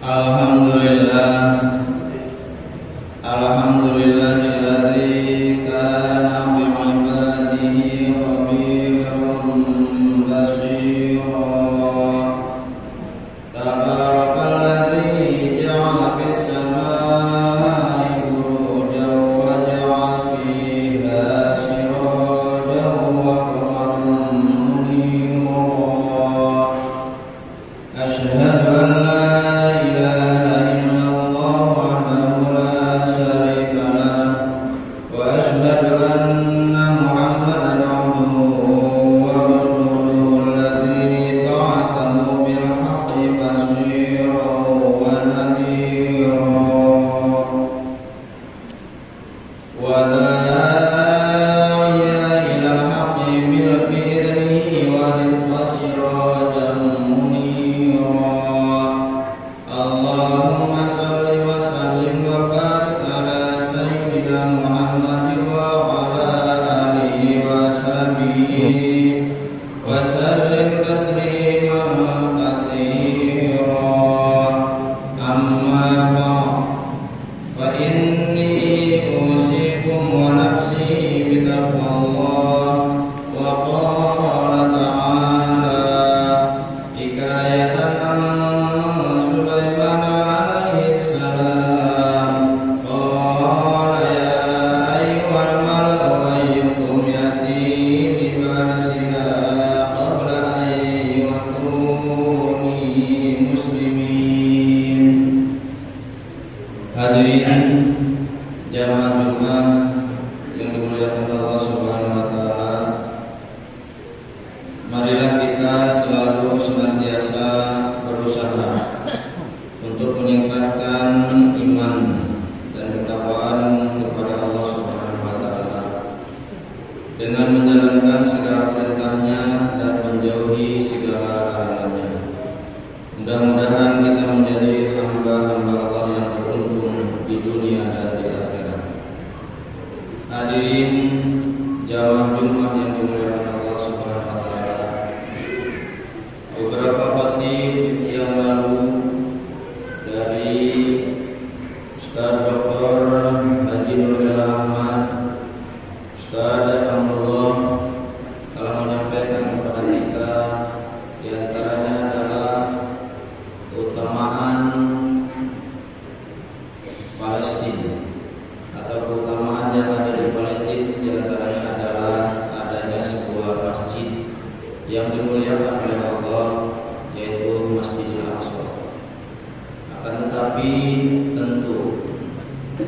Alhamdulillah, alhamdulillahilladzi kana bi'ibadihi khabiran basira. Tabarakalladzi ja'ala fis samaa'i burujan wa ja'ala fiha sirajan wa qamaran munira. Asyhadu an la jamaah Jumat yang dimuliakan Allah Subhanahu wa taala, marilah kita selalu senantiasa berusaha untuk meningkatkan iman dan ketakwaan kepada Allah Subhanahu wa taala dengan menjalankan segala perintahnya dan menjauhi segala larangannya. Mudah-mudahan kita menjadi hamba-hamba Allah yang beruntung di dunia dan di akhirat. Hadirin jamaah Jumat yang dimuliakan Allah Subhanahu wa taala. Beberapa khatib yang lalu dari Ustaz Dr. Haji Nurul Ahmad, Ustaz Abdullah telah menyampaikan kepada kita, di antaranya adalah keutamaan Palestina atau keutamaan yang ada di Palestina. Di antaranya adalah adanya sebuah masjid yang dimuliakan oleh Allah, yaitu Masjidil Aqsa. Akan tetapi tentu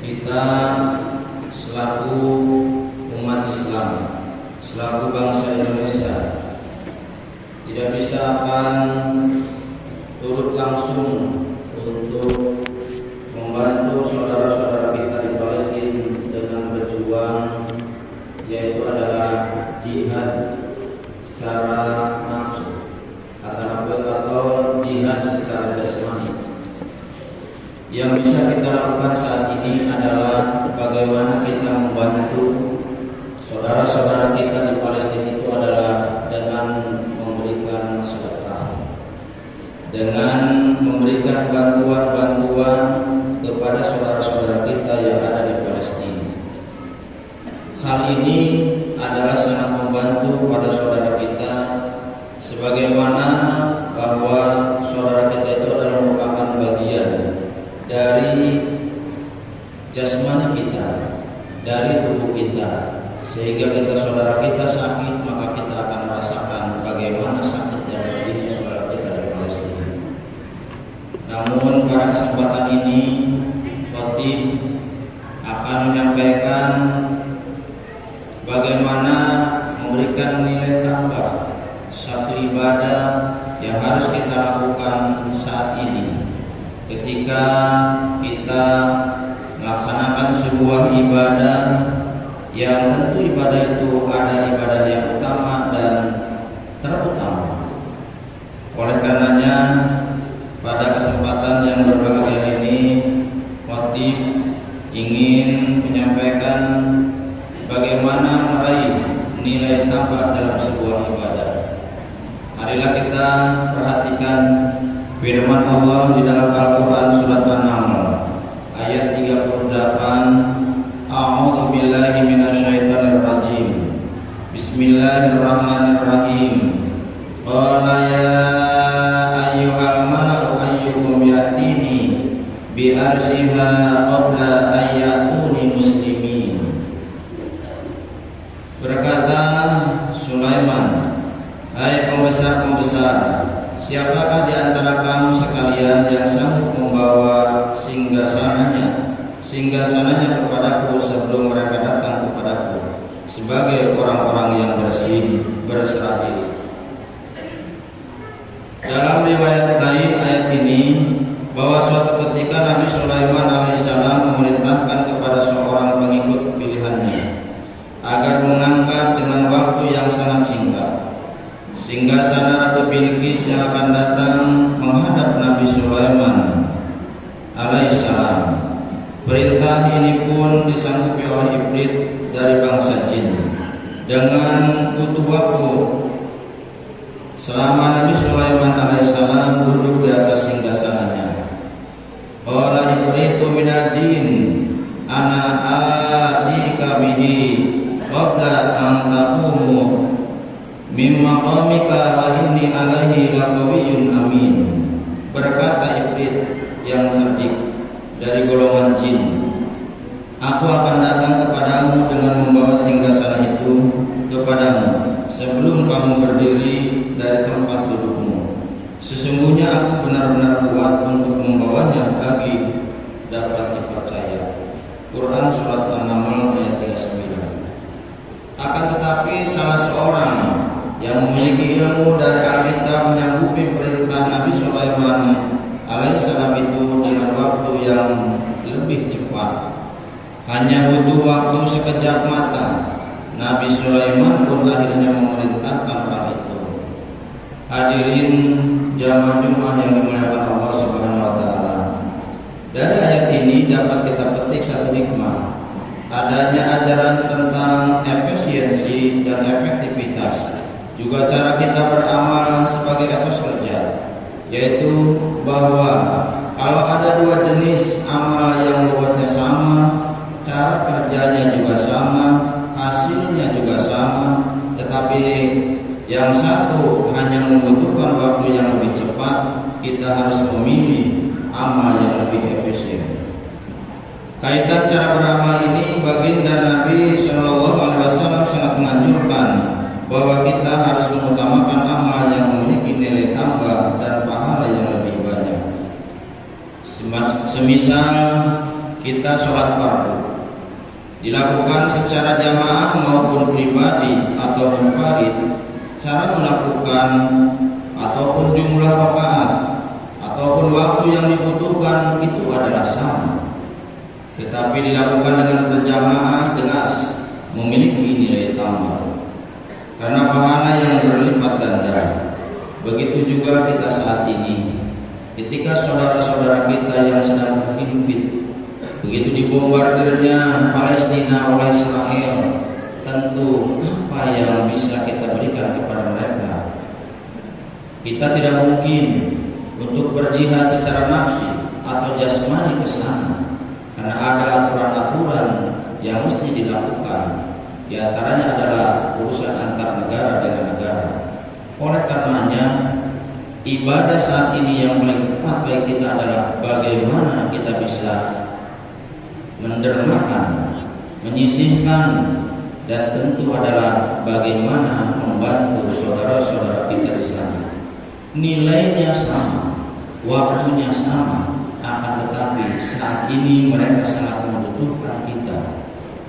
kita selaku umat Islam, selaku bangsa Indonesia, tidak bisa akan turut langsung untuk membantu saudara-saudara kita di Palestina dengan berjuang, yaitu adalah jihad secara langsung atau jihad secara jasmani. Yang bisa kita lakukan saat ini adalah bagaimana kita membantu saudara-saudara kita di Palestina itu adalah dengan memberikan sedekah, dengan memberikan bantuan-bantuan kepada saudara-saudara kita yang ada di Palestina. Hal ini adalah sangat membantu pada saudara kita, sebagaimana bahwa saudara kita itu adalah merupakan bagian dari jasmani kita, dari tubuh kita. Sehingga kita saudara kita sakit, maka kita akan merasakan bagaimana sakitnya bagi saudara kita di Palestina. Namun pada kesempatan ini khatib akan menyampaikan bagaimana memberikan nilai tambah satu ibadah yang harus kita lakukan saat ini ketika kita melaksanakan sebuah ibadah yang tentu ibadah itu ada ibadah yang utama dan terutama. Oleh karenanya pada kesempatan yang berbahagia ini khatib ingin menyampaikan bagaimana meraih nilai tambah dalam sebuah ibadah. Marilah kita perhatikan firman Allah Allah di dalam Al-Quran surat An-Naml ayat 38. A'udzu billahi minasyaitonir rajim. Bismillahirrahmanirrahim. Qala ya ayyuhal mala'u ayyukum ya'tini bi arsyiha qabla ayyatuni muslimin. Berkata Sulaiman, hai pembesar-pembesar, siapakah di antara kamu sekalian yang sanggup membawa singgasananya kepadaku sebelum mereka datang kepadaku sebagai orang-orang yang berserah diri. Dalam riwayat lain ayat ini bahwa suatu ketika Nabi Sulaiman alaihissalam memerintahkan kepada seorang pengikut pilihannya agar mengangkat dengan waktu yang sangat singkat singgasana Ratu Bilqis yang akan datang menghadap Nabi Sulaiman alaihissalam. Perintah ini pun disanggupi oleh iblis dari bangsa jin dengan butuh waktu selama Nabi Sulaiman alaihissalam duduk di atas singgasananya. Qala ibritu minal jin ana atika bihi qabla an taqumu min maqamika wa inni alaihi laqawiyyun amin. Berkata iblis yang cerdik dari golongan jin, aku akan datang kepadamu dengan membawa singgasana itu kepadamu sebelum kamu berdiri dari tempat dudukmu. Sesungguhnya aku benar-benar kuat untuk membawanya lagi dapat dipercaya. Quran surat An-Naml ayat 39. Akan tetapi salah seorang yang memiliki ilmu dari Alkitab menyanggupi perintah Nabi Sulaiman alaihissalam itu dengan waktu yang lebih cepat. Hanya butuh waktu sekejap mata, Nabi Sulaiman pun akhirnya memerintahkan hal itu. Hadirin jamaah Jumat yang dimuliakan Allah Subhanahu wa taala. Dari ayat ini dapat kita petik satu hikmah, adanya ajaran tentang efisiensi dan efektivitas, juga cara kita beramal sebagai etos kerja, yaitu bahwa kalau ada dua jenis amal yang bobotnya sama, cara kerjanya juga sama, hasilnya juga sama, tetapi yang satu hanya membutuhkan waktu yang lebih cepat, kita harus memilih amal yang lebih efisien. Kaitan cara beramal ini, baginda Nabi SAW sangat menganjurkan bahwa kita harus mengutamakan amal yang memiliki nilai tambah dan pahala yang lebih banyak. Semisal kita sholat fardu dilakukan secara jamaah maupun pribadi atau munfarid, cara melakukan ataupun jumlah rakaat ataupun waktu yang dibutuhkan itu adalah sama. Tetapi dilakukan dengan berjamaah jelas memiliki nilai tambah karena pahala yang berlipat ganda. Begitu juga kita saat ini, ketika saudara-saudara kita yang sedang terhimpit begitu dibombardirnya Palestina oleh Israel, tentu apa yang bisa kita berikan kepada mereka? Kita tidak mungkin untuk berjihad secara nafsi atau jasmani ke sana, karena ada aturan-aturan yang mesti dilakukan. Di antaranya adalah urusan antar negara dengan negara. Oleh karenanya, ibadah saat ini yang paling tepat bagi kita adalah bagaimana kita bisa mendermakan, menyisihkan, dan tentu adalah bagaimana membantu saudara-saudara kita di sana. Nilainya sama, waktunya sama, akan tetapi saat ini mereka sangat membutuhkan kita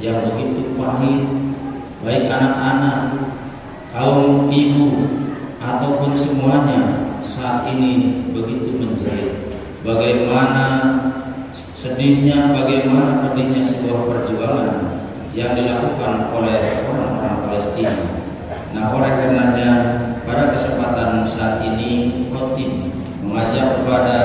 yang begitu pahit, baik anak-anak, kaum ibu, ataupun semuanya saat ini begitu menjerit. Bagaimana sedihnya, bagaimana pedihnya sebuah perjuangan yang dilakukan oleh orang-orang Palestina. Nah, oleh karenanya pada kesempatan saat ini khotib mengajak kepada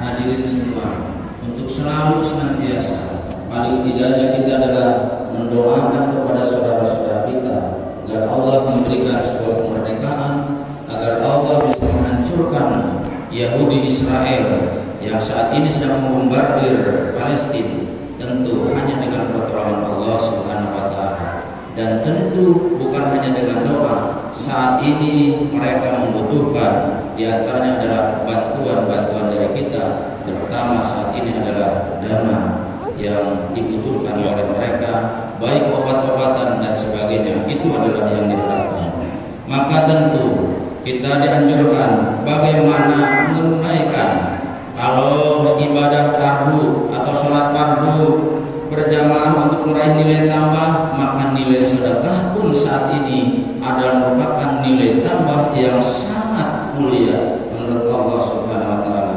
hadirin semua untuk selalu senantiasa, paling tidaknya kita adalah mendoakan kepada saudara-saudara kita agar Allah memberikan sebuah kemerdekaan, agar Allah bisa menghancurkan Yahudi Israel yang saat ini sedang membombardir Palestina, tentu hanya dengan pertolongan Allah Subhanahu wa taala. Dan tentu bukan hanya dengan doa. Saat ini mereka membutuhkan, di antaranya adalah bantuan-bantuan dari kita. Terutama saat ini adalah dana yang dibutuhkan oleh mereka, baik obat-obatan dan sebagainya. Itu adalah yang diharapkan. Maka tentu kita dianjurkan bagaimana menunaikan. Kalau ibadah fardu atau sholat fardu berjamaah untuk meraih nilai tambah, maka nilai sedekah pun saat ini adalah merupakan nilai tambah yang sangat mulia menurut Allah Subhanahu wa taala.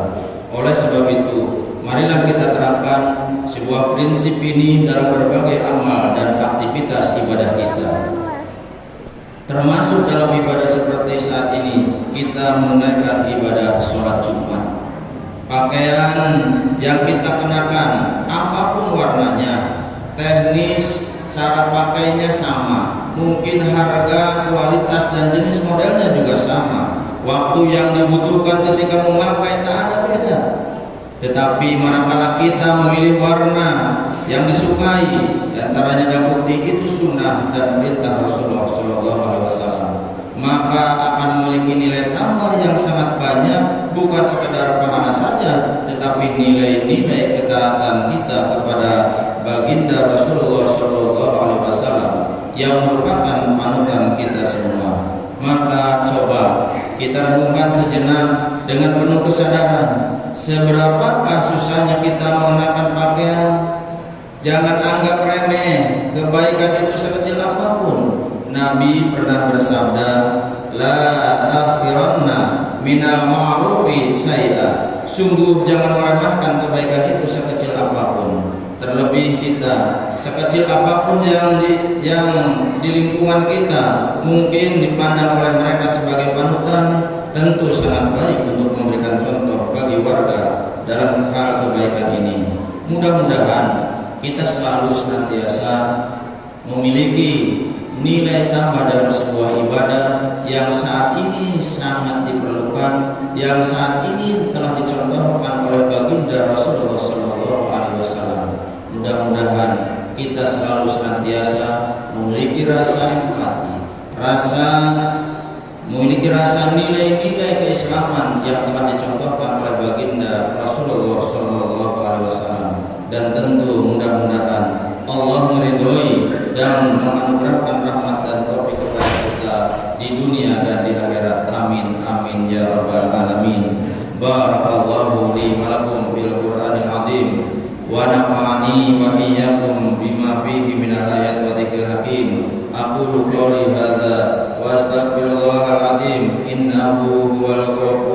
Oleh sebab itu, marilah kita terapkan sebuah prinsip ini dalam berbagai amal dan aktivitas ibadah kita. Termasuk dalam ibadah seperti saat ini, kita menunaikan ibadah sholat Jumat. Pakaian yang kita kenakan, apapun warnanya, teknis, cara pakainya sama, mungkin harga, kualitas, dan jenis modelnya juga sama. Waktu yang dibutuhkan ketika memakai tak ada beda. Tetapi manakala kita memilih warna yang disukai, antaranya yang putih, itu sunnah dan perintah Rasulullah SAW, maka akan memiliki nilai tambah yang sangat banyak, bukan sekedar pahala saja, tetapi nilai-nilai ketaatan kita kepada baginda Rasulullah SAW yang merupakan panutan kita semua. Maka coba kita renungkan sejenak dengan penuh kesadaran, seberapakah susahnya kita mengenakan pakaian. Jangan anggap remeh kebaikan itu sekecil apapun. Nabi pernah bersabda, la tahqiranna minal ma'rufi syai'a. Sungguh jangan meremehkan kebaikan itu sekecil apapun. Terlebih kita, sekecil apapun yang di lingkungan kita mungkin dipandang oleh mereka sebagai panutan, tentu sangat baik untuk memberikan contoh bagi warga dalam hal kebaikan ini. Mudah-mudahan kita selalu senantiasa memiliki nilai tambah dalam sebuah ibadah yang saat ini sangat diperlukan, yang saat ini telah dicontohkan oleh baginda Rasulullah SAW. Mudah-mudahan kita selalu senantiasa memiliki rasa empati, memiliki rasa nilai-nilai keislaman yang telah dicontohkan oleh baginda Rasulullah SAW. Dan tentu mudah-mudahan Allah meridhoi dan menganugerahkan rahmat dan taufik kepada kita di dunia dan di akhirat. Amin amin ya rabbal alamin. Barakallahu li wa lakum bil Qur'anil azim wa nafa'ani wa iyyakum bima fihi minal ayat wa dzikril hakim. Aqulu qouli hadza wa astaghfirullahal azim innahu huwal ghafurur